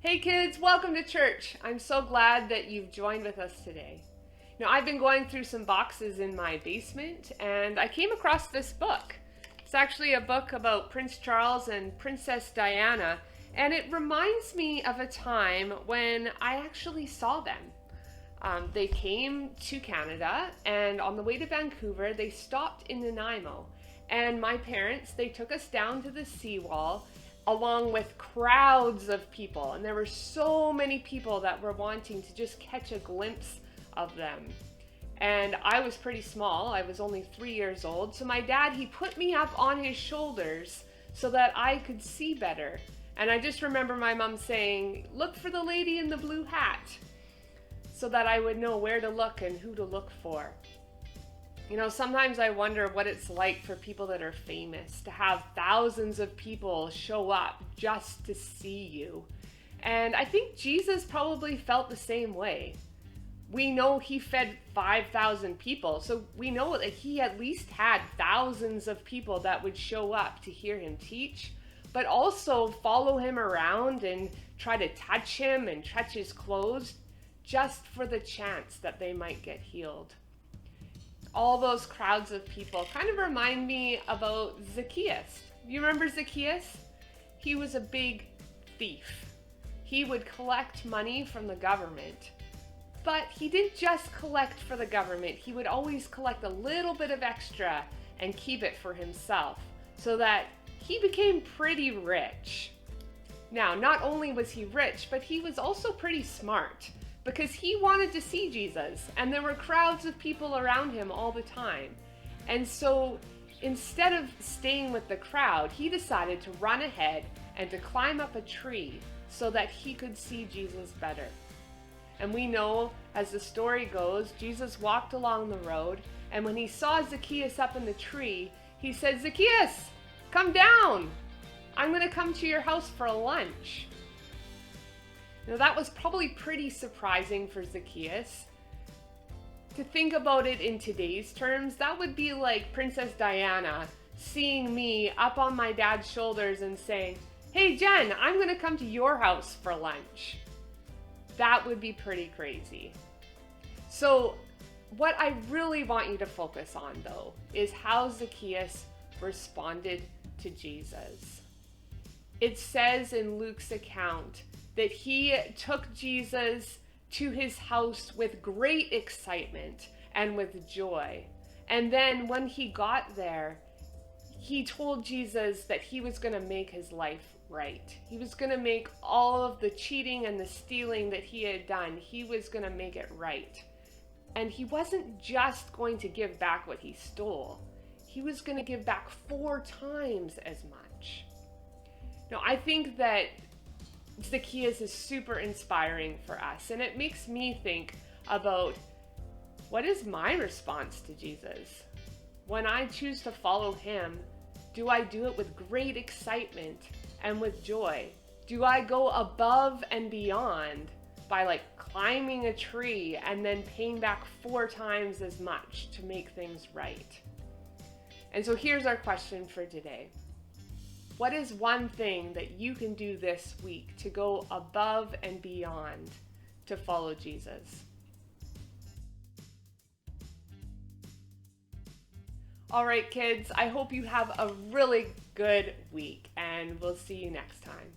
Hey kids, welcome to church. I'm so glad that you've joined with us today. I've been going through some boxes in my basement and I came across this book. It's actually a book about Prince Charles and Princess Diana, and it reminds me of a time when I actually saw them. They came to Canada, and on the way to Vancouver, they stopped in Nanaimo. And my parents, they took us down to the seawall along with crowds of people. And there were so many people that were wanting to just catch a glimpse of them. And I was pretty small. I was only 3 years old. So my dad, he put me up on his shoulders so that I could see better. And I just remember my mom saying, "Look for the lady in the blue hat," so that I would know where to look and who to look for. Sometimes I wonder what it's like for people that are famous, to have thousands of people show up just to see you. And I think Jesus probably felt the same way. We know he fed 5,000 people, so we know that he at least had thousands of people that would show up to hear him teach, but also follow him around and try to touch him and touch his clothes just for the chance that they might get healed. All those crowds of people kind of remind me about Zacchaeus. You remember Zacchaeus? He was a big thief. He would collect money from the government. But he didn't just collect for the government. He would always collect a little bit of extra and keep it for himself, so that he became pretty rich. Now, not only was he rich, but he was also pretty smart, because he wanted to see Jesus, and there were crowds of people around him all the time. And so instead of staying with the crowd, he decided to run ahead and to climb up a tree so that he could see Jesus better. And we know, as the story goes, Jesus walked along the road, and when he saw Zacchaeus up in the tree, he said, "Zacchaeus, come down. I'm going to come to your house for lunch." Now that was probably pretty surprising for Zacchaeus. To think about it in today's terms, that would be like Princess Diana seeing me up on my dad's shoulders and saying, "Hey Jen, I'm going to come to your house for lunch." That would be pretty crazy. So what I really want you to focus on, though, is how Zacchaeus responded to Jesus. It says in Luke's account that he took Jesus to his house with great excitement and with joy. And then when he got there, he told Jesus that he was going to make his life right. He was going to make all of the cheating and the stealing that he had done, he was going to make it right. And he wasn't just going to give back what he stole. He was going to give back 4 times as much. Now, I think that Zacchaeus is super inspiring for us, and it makes me think about, what is my response to Jesus? When I choose to follow him, do I do it with great excitement and with joy? Do I go above and beyond by climbing a tree and then paying back 4 times as much to make things right? And so here's our question for today. What is one thing that you can do this week to go above and beyond to follow Jesus? All right, kids, I hope you have a really good week, and we'll see you next time.